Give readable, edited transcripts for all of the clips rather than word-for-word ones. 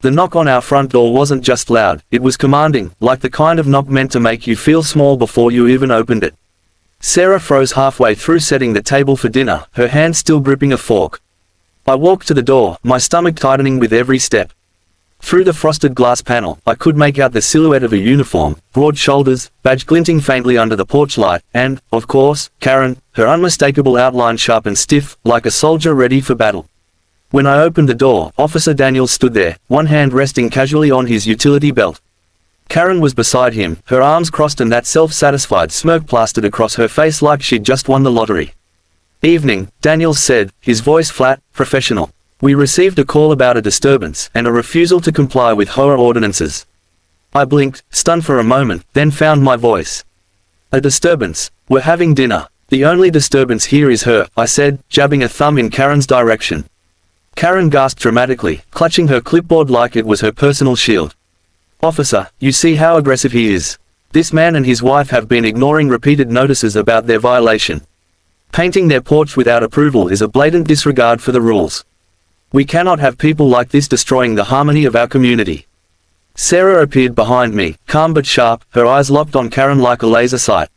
The knock on our front door wasn't just loud, it was commanding, like the kind of knock meant to make you feel small before you even opened it. Sarah froze halfway through setting the table for dinner, her hand still gripping a fork. I walked to the door, my stomach tightening with every step. Through the frosted glass panel, I could make out the silhouette of a uniform, broad shoulders, badge glinting faintly under the porch light, and, of course, Karen, her unmistakable outline sharp and stiff, like a soldier ready for battle. When I opened the door, Officer Daniels stood there, one hand resting casually on his utility belt. Karen was beside him, her arms crossed and that self-satisfied smirk plastered across her face like she'd just won the lottery. "Evening," Daniels said, his voice flat, professional. "We received a call about a disturbance and a refusal to comply with HOA ordinances." I blinked, stunned for a moment, then found my voice. "A disturbance? We're having dinner. The only disturbance here is her," I said, jabbing a thumb in Karen's direction. Karen gasped dramatically, clutching her clipboard like it was her personal shield. "Officer, you see how aggressive he is. This man and his wife have been ignoring repeated notices about their violation. Painting their porch without approval is a blatant disregard for the rules. We cannot have people like this destroying the harmony of our community." Sarah appeared behind me, calm but sharp, her eyes locked on Karen like a laser sight.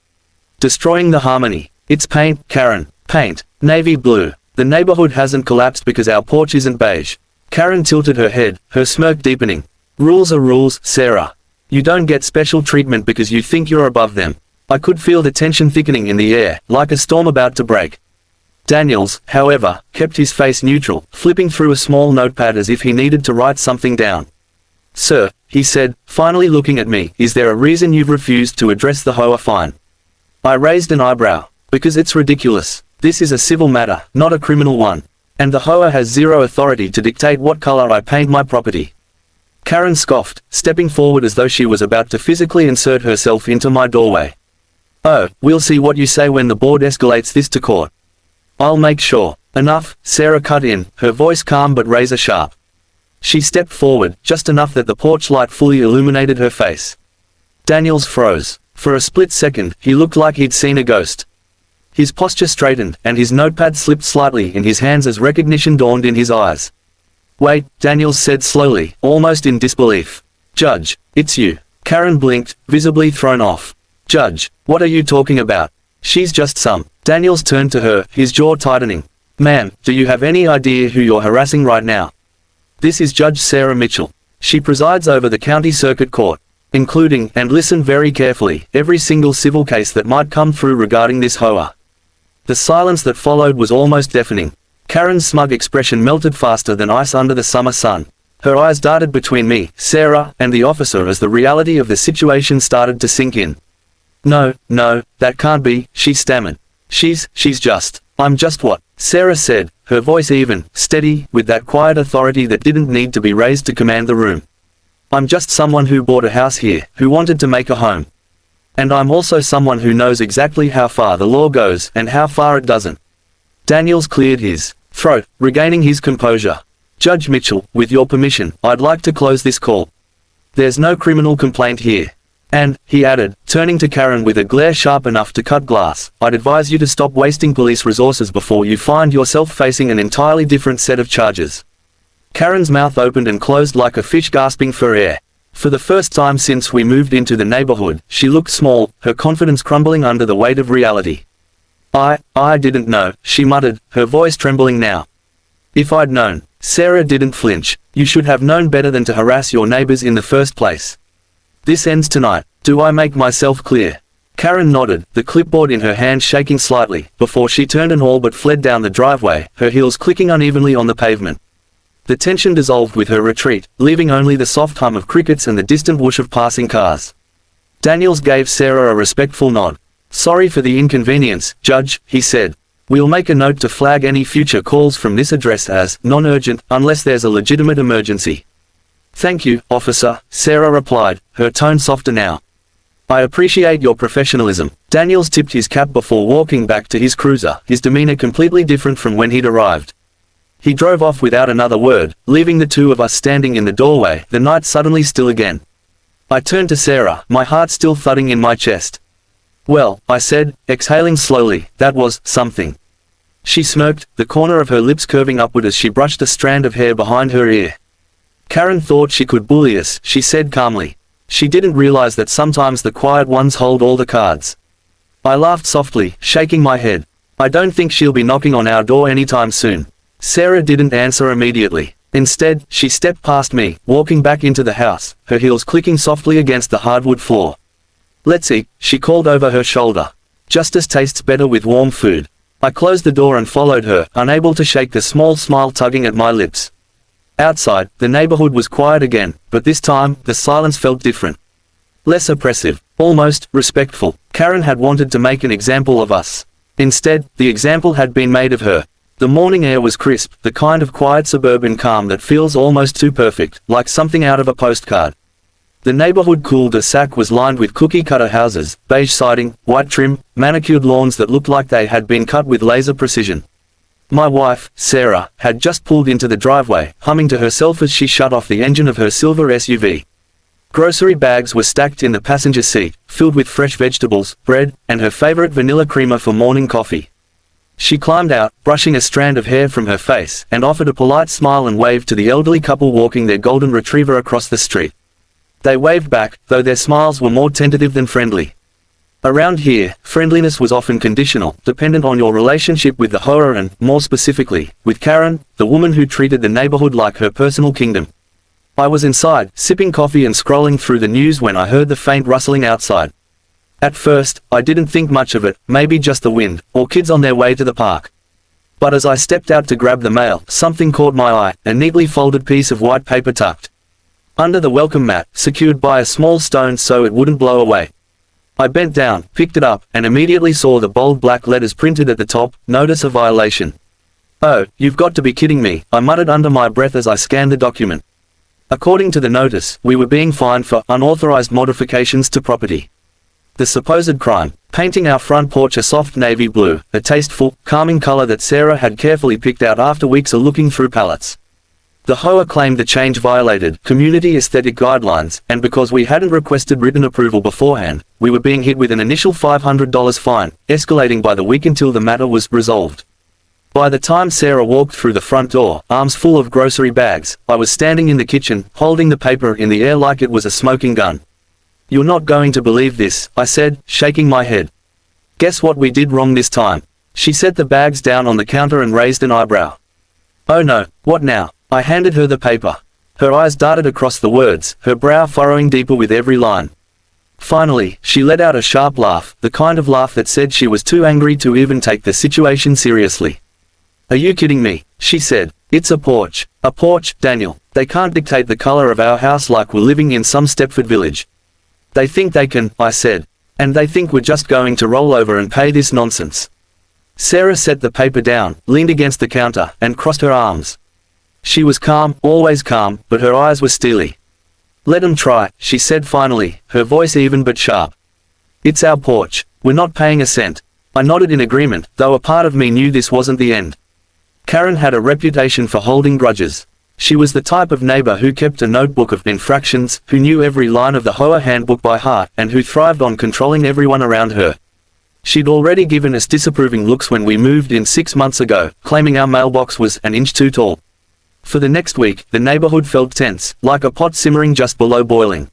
"Destroying the harmony. It's paint, Karen. Paint. Navy blue. The neighborhood hasn't collapsed because our porch isn't beige." Karen tilted her head, her smirk deepening. "Rules are rules, Sarah. You don't get special treatment because you think you're above them." I could feel the tension thickening in the air, like a storm about to break. Daniels, however, kept his face neutral, flipping through a small notepad as if he needed to write something down. "Sir," he said, finally looking at me, "is there a reason you've refused to address the HOA fine?" I raised an eyebrow. "Because it's ridiculous. This is a civil matter, not a criminal one. And the HOA has zero authority to dictate what color I paint my property." Karen scoffed, stepping forward as though she was about to physically insert herself into my doorway. "Oh, we'll see what you say when the board escalates this to court." "I'll make sure." "Enough," Sarah cut in, her voice calm but razor sharp. She stepped forward, just enough that the porch light fully illuminated her face. Daniels froze. For a split second, he looked like he'd seen a ghost. His posture straightened, and his notepad slipped slightly in his hands as recognition dawned in his eyes. "Wait," Daniels said slowly, almost in disbelief. "Judge, it's you." Karen blinked, visibly thrown off. "Judge, what are you talking about? She's just some." Daniels turned to her, his jaw tightening. "Ma'am, do you have any idea who you're harassing right now? This is Judge Sarah Mitchell. She presides over the county circuit court, including, and listen very carefully, every single civil case that might come through regarding this HOA." The silence that followed was almost deafening. Karen's smug expression melted faster than ice under the summer sun. Her eyes darted between me, Sarah, and the officer as the reality of the situation started to sink in. No, that can't be," she stammered. She's just. I'm just what?" Sarah said, her voice even, steady, with that quiet authority that didn't need to be raised to command the room. "I'm just someone who bought a house here, who wanted to make a home. And I'm also someone who knows exactly how far the law goes and how far it doesn't." Daniels cleared his throat, regaining his composure. "Judge Mitchell, with your permission, I'd like to close this call. There's no criminal complaint here. And," he added, turning to Karen with a glare sharp enough to cut glass, "I'd advise you to stop wasting police resources before you find yourself facing an entirely different set of charges." Karen's mouth opened and closed like a fish gasping for air. For the first time since we moved into the neighborhood, she looked small, her confidence crumbling under the weight of reality. I didn't know," she muttered, her voice trembling now. "If I'd known." Sarah didn't flinch. "You should have known better than to harass your neighbors in the first place. This ends tonight. Do I make myself clear?" Karen nodded, the clipboard in her hand shaking slightly, before she turned and all but fled down the driveway, her heels clicking unevenly on the pavement. The tension dissolved with her retreat, leaving only the soft hum of crickets and the distant whoosh of passing cars. Daniels gave Sarah a respectful nod. "Sorry for the inconvenience, Judge," he said. "We'll make a note to flag any future calls from this address as non-urgent, unless there's a legitimate emergency." "Thank you, officer," Sarah replied, her tone softer now. "I appreciate your professionalism." Daniels tipped his cap before walking back to his cruiser, his demeanor completely different from when he'd arrived. He drove off without another word, leaving the two of us standing in the doorway, the night suddenly still again. I turned to Sarah, my heart still thudding in my chest. "Well," I said, exhaling slowly, "that was something." She smirked, the corner of her lips curving upward as she brushed a strand of hair behind her ear. Karen thought she could bully us, she said calmly. She didn't realize that sometimes the quiet ones hold all the cards. I laughed softly, shaking my head. I don't think she'll be knocking on our door anytime soon. Sarah didn't answer immediately. Instead, she stepped past me, walking back into the house, her heels clicking softly against the hardwood floor. Let's eat, she called over her shoulder. Justice tastes better with warm food. I closed the door and followed her, unable to shake the small smile tugging at my lips. Outside, the neighborhood was quiet again, but this time, the silence felt different. Less oppressive, almost respectful. Karen had wanted to make an example of us. Instead, the example had been made of her. The morning air was crisp, the kind of quiet suburban calm that feels almost too perfect, like something out of a postcard. The neighborhood cul-de-sac was lined with cookie-cutter houses, beige siding, white trim, manicured lawns that looked like they had been cut with laser precision. My wife, Sarah, had just pulled into the driveway, humming to herself as she shut off the engine of her silver SUV. Grocery bags were stacked in the passenger seat, filled with fresh vegetables, bread, and her favorite vanilla creamer for morning coffee. She climbed out, brushing a strand of hair from her face, and offered a polite smile and waved to the elderly couple walking their golden retriever across the street. They waved back, though their smiles were more tentative than friendly. Around here, friendliness was often conditional, dependent on your relationship with the HOA and, more specifically, with Karen, the woman who treated the neighborhood like her personal kingdom. I was inside, sipping coffee and scrolling through the news when I heard the faint rustling outside. At first, I didn't think much of it, maybe just the wind, or kids on their way to the park. But as I stepped out to grab the mail, something caught my eye, a neatly folded piece of white paper tucked under the welcome mat, secured by a small stone so it wouldn't blow away. I bent down, picked it up, and immediately saw the bold black letters printed at the top, Notice of Violation. Oh, you've got to be kidding me, I muttered under my breath as I scanned the document. According to the notice, we were being fined for unauthorized modifications to property. The supposed crime, painting our front porch a soft navy blue, a tasteful, calming color that Sarah had carefully picked out after weeks of looking through palettes. The HOA claimed the change violated community aesthetic guidelines, and because we hadn't requested written approval beforehand, we were being hit with an initial $500 fine, escalating by the week until the matter was resolved. By the time Sarah walked through the front door, arms full of grocery bags, I was standing in the kitchen, holding the paper in the air like it was a smoking gun. You're not going to believe this, I said, shaking my head. Guess what we did wrong this time? She set the bags down on the counter and raised an eyebrow. Oh no, what now? I handed her the paper. Her eyes darted across the words, her brow furrowing deeper with every line. Finally, she let out a sharp laugh, the kind of laugh that said she was too angry to even take the situation seriously. Are you kidding me? She said. It's a porch. A porch, Daniel. They can't dictate the color of our house like we're living in some Stepford village. They think they can, I said. And they think we're just going to roll over and pay this nonsense. Sarah set the paper down, leaned against the counter, and crossed her arms. She was calm, always calm, but her eyes were steely. Let 'em try, she said finally, her voice even but sharp. It's our porch. We're not paying a cent. I nodded in agreement, though a part of me knew this wasn't the end. Karen had a reputation for holding grudges. She was the type of neighbor who kept a notebook of infractions, who knew every line of the HOA handbook by heart, and who thrived on controlling everyone around her. She'd already given us disapproving looks when we moved in 6 months ago, claiming our mailbox was an inch too tall. For the next week, the neighborhood felt tense, like a pot simmering just below boiling.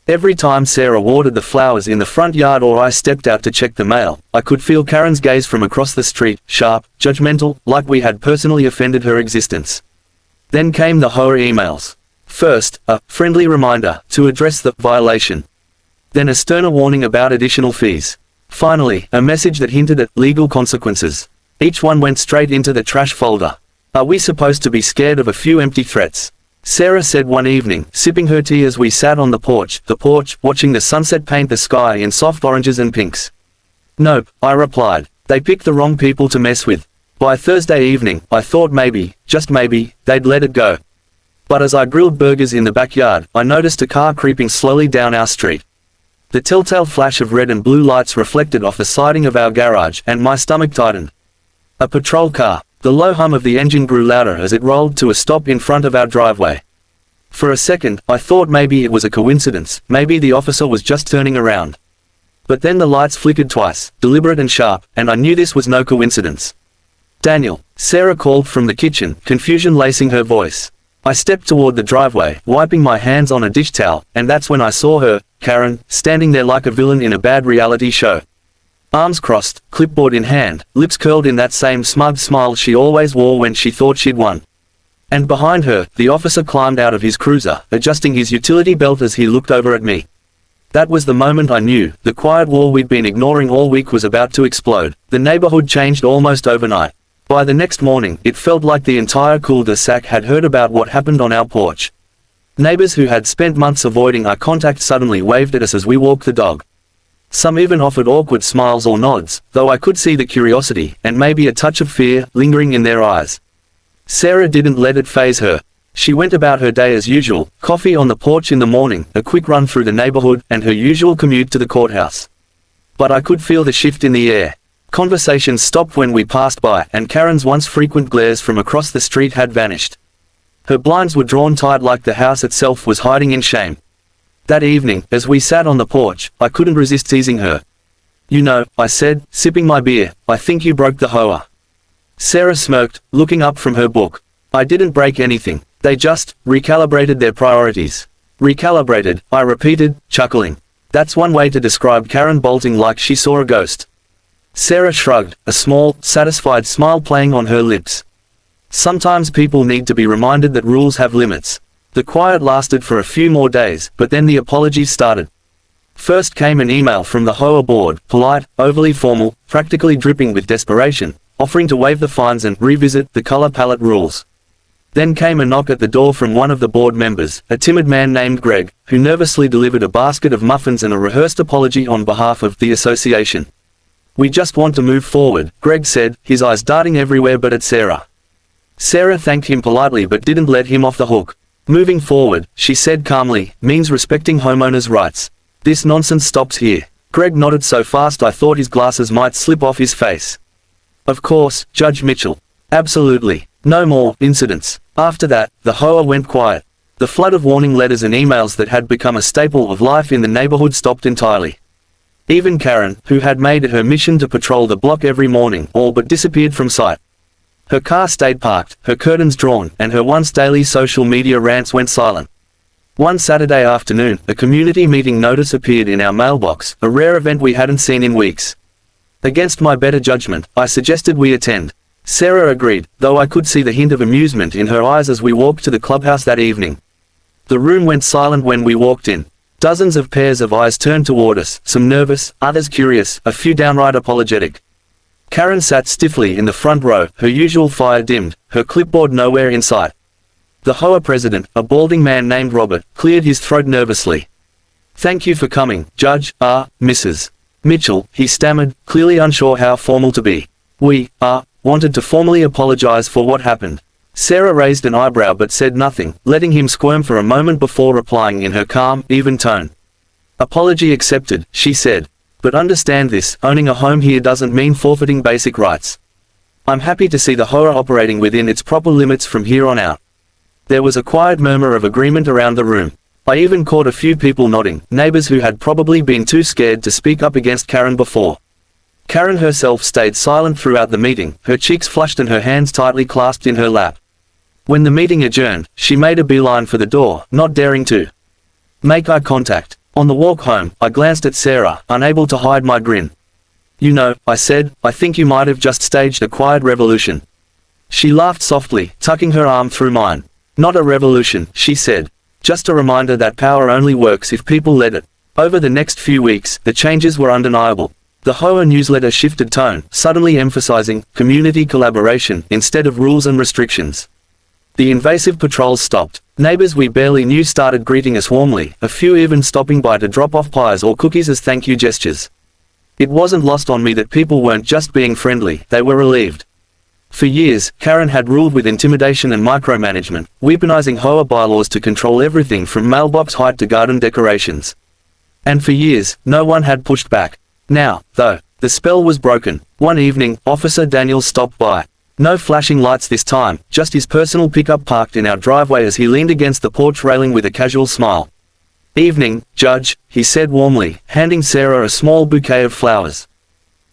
Every time Sarah watered the flowers in the front yard or I stepped out to check the mail, I could feel Karen's gaze from across the street, sharp, judgmental, like we had personally offended her existence. Then came the HOA emails. First, a friendly reminder to address the violation. Then a sterner warning about additional fees. Finally, a message that hinted at legal consequences. Each one went straight into the trash folder. Are we supposed to be scared of a few empty threats? Sarah said one evening, sipping her tea as we sat on the porch, watching the sunset paint the sky in soft oranges and pinks. Nope, I replied. They picked the wrong people to mess with. By Thursday evening, I thought maybe, just maybe, they'd let it go. But as I grilled burgers in the backyard, I noticed a car creeping slowly down our street. The telltale flash of red and blue lights reflected off the siding of our garage, and my stomach tightened. A patrol car. The low hum of the engine grew louder as it rolled to a stop in front of our driveway. For a second, I thought maybe it was a coincidence, maybe the officer was just turning around. But then the lights flickered twice, deliberate and sharp, and I knew this was no coincidence. Daniel, Sarah called from the kitchen, confusion lacing her voice. I stepped toward the driveway, wiping my hands on a dish towel, and that's when I saw her, Karen, standing there like a villain in a bad reality show. Arms crossed, clipboard in hand, lips curled in that same smug smile she always wore when she thought she'd won. And behind her, the officer climbed out of his cruiser, adjusting his utility belt as he looked over at me. That was the moment I knew, the quiet war we'd been ignoring all week was about to explode. The neighborhood changed almost overnight. By the next morning, it felt like the entire cul-de-sac had heard about what happened on our porch. Neighbors who had spent months avoiding eye contact suddenly waved at us as we walked the dog. Some even offered awkward smiles or nods, though I could see the curiosity, and maybe a touch of fear, lingering in their eyes. Sarah didn't let it faze her. She went about her day as usual, coffee on the porch in the morning, a quick run through the neighborhood, and her usual commute to the courthouse. But I could feel the shift in the air. Conversations stopped when we passed by, and Karen's once frequent glares from across the street had vanished. Her blinds were drawn tight like the house itself was hiding in shame. That evening, as we sat on the porch, I couldn't resist teasing her. "You know," I said, sipping my beer, "I think you broke the HOA." Sarah smirked, looking up from her book. "I didn't break anything. They just recalibrated their priorities." "Recalibrated," I repeated, chuckling. That's one way to describe Karen bolting like she saw a ghost. Sarah shrugged, a small, satisfied smile playing on her lips. Sometimes people need to be reminded that rules have limits. The quiet lasted for a few more days, but then the apologies started. First came an email from the HOA board, polite, overly formal, practically dripping with desperation, offering to waive the fines and revisit the color palette rules. Then came a knock at the door from one of the board members, a timid man named Greg, who nervously delivered a basket of muffins and a rehearsed apology on behalf of the association. "We just want to move forward," Greg said, his eyes darting everywhere but at Sarah. Sarah thanked him politely but didn't let him off the hook. "Moving forward," she said calmly, "means respecting homeowners' rights. This nonsense stops here." Greg nodded so fast I thought his glasses might slip off his face. "Of course, Judge Mitchell. Absolutely. No more incidents." After that, the HOA went quiet. The flood of warning letters and emails that had become a staple of life in the neighborhood stopped entirely. Even Karen, who had made it her mission to patrol the block every morning, all but disappeared from sight. Her car stayed parked, her curtains drawn, and her once daily social media rants went silent. One Saturday afternoon, a community meeting notice appeared in our mailbox, a rare event we hadn't seen in weeks. Against my better judgment, I suggested we attend. Sarah agreed, though I could see the hint of amusement in her eyes as we walked to the clubhouse that evening. The room went silent when we walked in. Dozens of pairs of eyes turned toward us, some nervous, others curious, a few downright apologetic. Karen sat stiffly in the front row, her usual fire dimmed, her clipboard nowhere in sight. The HOA president, a balding man named Robert, cleared his throat nervously. "Thank you for coming, Judge, Mrs. Mitchell," he stammered, clearly unsure how formal to be. "We, wanted to formally apologize for what happened." Sarah raised an eyebrow but said nothing, letting him squirm for a moment before replying in her calm, even tone. "Apology accepted," she said. "But understand this, owning a home here doesn't mean forfeiting basic rights. I'm happy to see the HOA operating within its proper limits from here on out." There was a quiet murmur of agreement around the room. I even caught a few people nodding, neighbors who had probably been too scared to speak up against Karen before. Karen herself stayed silent throughout the meeting, her cheeks flushed and her hands tightly clasped in her lap. When the meeting adjourned, she made a beeline for the door, not daring to make eye contact. On the walk home, I glanced at Sarah, unable to hide my grin. "You know," I said, "I think you might have just staged a quiet revolution." She laughed softly, tucking her arm through mine. "Not a revolution," she said. "Just a reminder that power only works if people let it." Over the next few weeks, the changes were undeniable. The HOA newsletter shifted tone, suddenly emphasizing community collaboration instead of rules and restrictions. The invasive patrols stopped. Neighbors we barely knew started greeting us warmly, a few even stopping by to drop off pies or cookies as thank you gestures. It wasn't lost on me that people weren't just being friendly, they were relieved. For years, Karen had ruled with intimidation and micromanagement, weaponizing HOA bylaws to control everything from mailbox height to garden decorations. And for years, no one had pushed back. Now, though, the spell was broken. One evening, Officer Daniels stopped by. No flashing lights this time, just his personal pickup parked in our driveway as he leaned against the porch railing with a casual smile. "Evening, Judge," he said warmly, handing Sarah a small bouquet of flowers.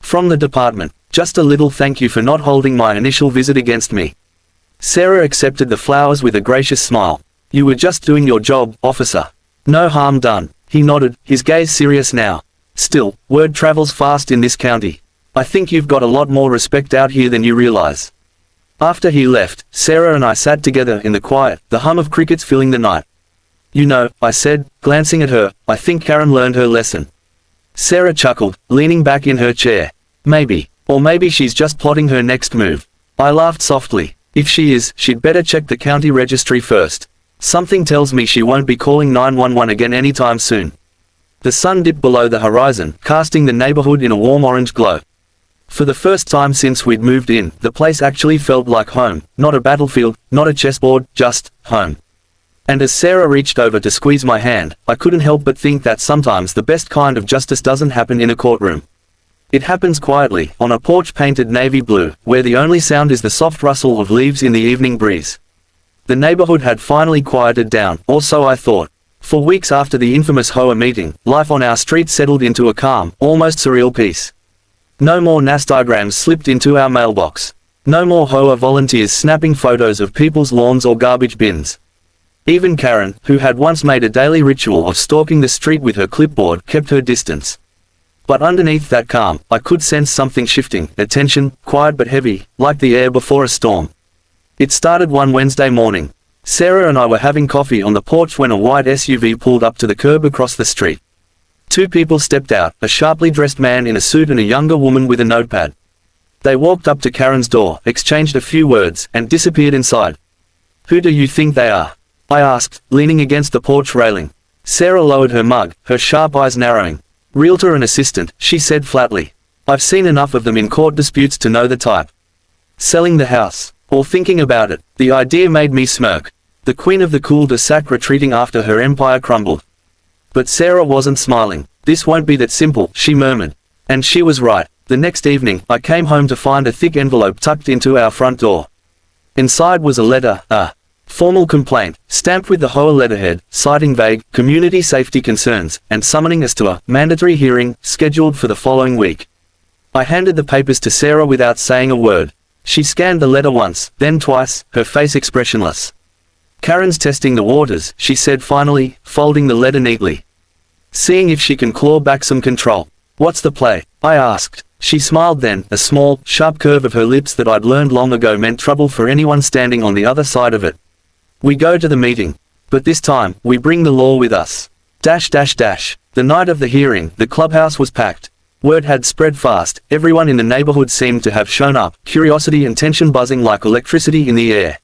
"From the department. Just a little thank you for not holding my initial visit against me." Sarah accepted the flowers with a gracious smile. "You were just doing your job, officer. No harm done." He nodded, his gaze serious now. "Still, word travels fast in this county. I think you've got a lot more respect out here than you realize." After he left, Sarah and I sat together in the quiet, the hum of crickets filling the night. "You know," I said, glancing at her, "I think Karen learned her lesson." Sarah chuckled, leaning back in her chair. "Maybe. Or maybe she's just plotting her next move." I laughed softly. "If she is, she'd better check the county registry first. Something tells me she won't be calling 911 again anytime soon." The sun dipped below the horizon, casting the neighborhood in a warm orange glow. For the first time since we'd moved in, the place actually felt like home, not a battlefield, not a chessboard, just home. And as Sarah reached over to squeeze my hand, I couldn't help but think that sometimes the best kind of justice doesn't happen in a courtroom. It happens quietly, on a porch painted navy blue, where the only sound is the soft rustle of leaves in the evening breeze. The neighborhood had finally quieted down, or so I thought. For weeks after the infamous HOA meeting, life on our street settled into a calm, almost surreal peace. No more NAS diagrams slipped into our mailbox. No more HOA volunteers snapping photos of people's lawns or garbage bins. Even Karen, who had once made a daily ritual of stalking the street with her clipboard, kept her distance. But underneath that calm, I could sense something shifting, a tension, quiet but heavy, like the air before a storm. It started one Wednesday morning. Sarah and I were having coffee on the porch when a white SUV pulled up to the curb across the street. Two people stepped out, a sharply dressed man in a suit and a younger woman with a notepad. They walked up to Karen's door, exchanged a few words, and disappeared inside. "Who do you think they are?" I asked, leaning against the porch railing. Sarah lowered her mug, her sharp eyes narrowing. "Realtor and assistant," she said flatly. "I've seen enough of them in court disputes to know the type. Selling the house, or thinking about it." The idea made me smirk. The queen of the cul-de-sac retreating after her empire crumbled. But Sarah wasn't smiling. "This won't be that simple," she murmured. And she was right. The next evening, I came home to find a thick envelope tucked into our front door. Inside was a letter, a formal complaint, stamped with the HOA letterhead, citing vague, community safety concerns, and summoning us to a mandatory hearing, scheduled for the following week. I handed the papers to Sarah without saying a word. She scanned the letter once, then twice, her face expressionless. "Karen's testing the waters," she said finally, folding the letter neatly. "Seeing if she can claw back some control." "What's the play?" I asked. She smiled then, a small, sharp curve of her lips that I'd learned long ago meant trouble for anyone standing on the other side of it. "We go to the meeting. But this time, we bring the law with us. The night of the hearing, the clubhouse was packed. Word had spread fast, everyone in the neighborhood seemed to have shown up, curiosity and tension buzzing like electricity in the air.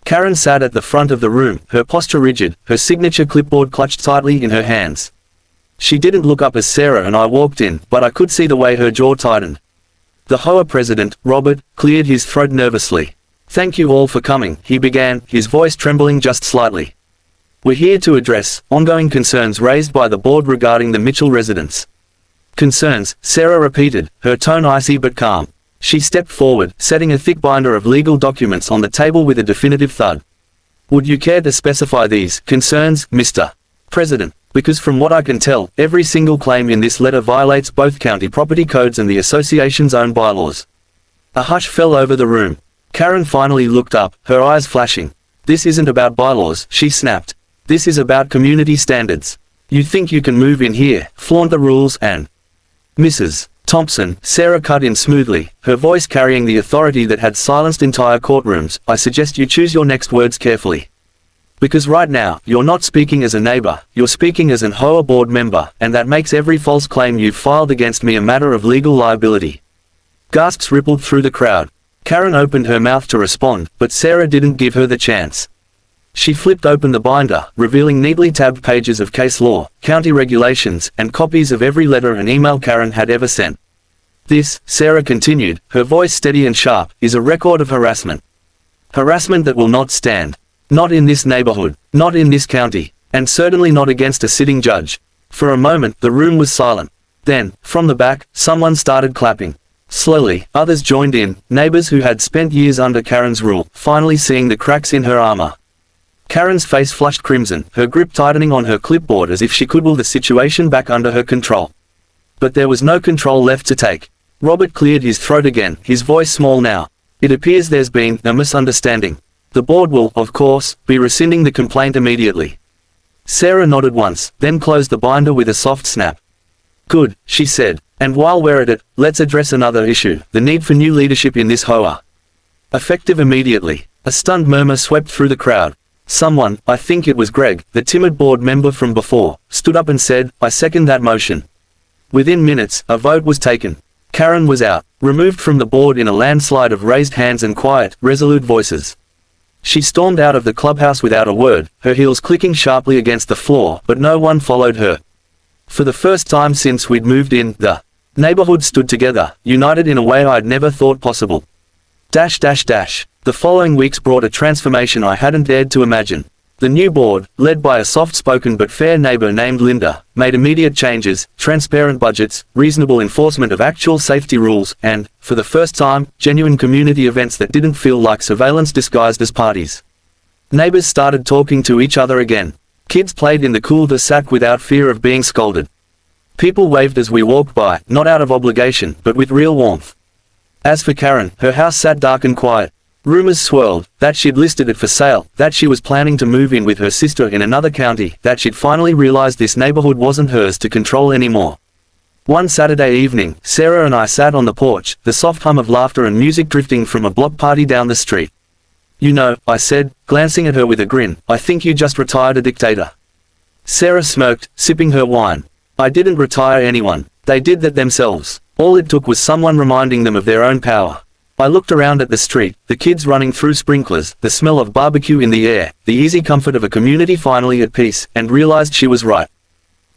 Karen sat at the front of the room, her posture rigid, her signature clipboard clutched tightly in her hands. She didn't look up as Sarah and I walked in, but I could see the way her jaw tightened. The HOA president, Robert, cleared his throat nervously. "Thank you all for coming," he began, his voice trembling just slightly. "We're here to address ongoing concerns raised by the board regarding the Mitchell residence." "Concerns," Sarah repeated, her tone icy but calm. She stepped forward, setting a thick binder of legal documents on the table with a definitive thud. "Would you care to specify these concerns, Mr. President? Because from what I can tell, every single claim in this letter violates both county property codes and the association's own bylaws." A hush fell over the room. Karen finally looked up, her eyes flashing. "This isn't about bylaws," she snapped. "This is about community standards. You think you can move in here, flaunt the rules and—" "Mrs. Thompson," Sarah cut in smoothly, her voice carrying the authority that had silenced entire courtrooms, "I suggest you choose your next words carefully. Because right now, you're not speaking as a neighbor, you're speaking as an HOA board member, and that makes every false claim you've filed against me a matter of legal liability." Gasps rippled through the crowd. Karen opened her mouth to respond, but Sarah didn't give her the chance. She flipped open the binder, revealing neatly tabbed pages of case law, county regulations, and copies of every letter and email Karen had ever sent. "This," Sarah continued, her voice steady and sharp, "is a record of harassment. Harassment that will not stand. Not in this neighborhood, not in this county, and certainly not against a sitting judge." For a moment, the room was silent. Then, from the back, someone started clapping. Slowly, others joined in, neighbors who had spent years under Karen's rule, finally seeing the cracks in her armor. Karen's face flushed crimson, her grip tightening on her clipboard as if she could will the situation back under her control. But there was no control left to take. Robert cleared his throat again, his voice small now. "It appears there's been a misunderstanding. The board will, of course, be rescinding the complaint immediately. Sarah nodded once, then closed the binder with a soft snap. Good, she said. And while we're at it, let's address another issue, the need for new leadership in this HOA. Effective immediately. A stunned murmur swept through the crowd. Someone, I think it was Greg, the timid board member from before, stood up and said, I second that motion. Within minutes, a vote was taken. Karen was out, removed from the board in a landslide of raised hands and quiet, resolute voices. She stormed out of the clubhouse without a word, her heels clicking sharply against the floor, but no one followed her. For the first time since we'd moved in, the neighborhood stood together, united in a way I'd never thought possible. The following weeks brought a transformation I hadn't dared to imagine. The new board, led by a soft-spoken but fair neighbor named Linda, made immediate changes, transparent budgets, reasonable enforcement of actual safety rules, and, for the first time, genuine community events that didn't feel like surveillance disguised as parties. Neighbors started talking to each other again. Kids played in the cul-de-sac without fear of being scolded. People waved as we walked by, not out of obligation, but with real warmth. As for Karen, her house sat dark and quiet. Rumors swirled, that she'd listed it for sale, that she was planning to move in with her sister in another county, that she'd finally realized this neighborhood wasn't hers to control anymore. One Saturday evening, Sarah and I sat on the porch, the soft hum of laughter and music drifting from a block party down the street. You know, I said, glancing at her with a grin, I think you just retired a dictator. Sarah smirked, sipping her wine. I didn't retire anyone. They did that themselves. All it took was someone reminding them of their own power. I looked around at the street, the kids running through sprinklers, the smell of barbecue in the air, the easy comfort of a community finally at peace, and realized she was right.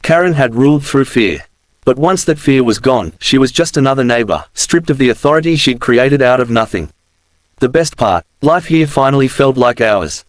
Karen had ruled through fear. But once that fear was gone, she was just another neighbor, stripped of the authority she'd created out of nothing. The best part, life here finally felt like ours.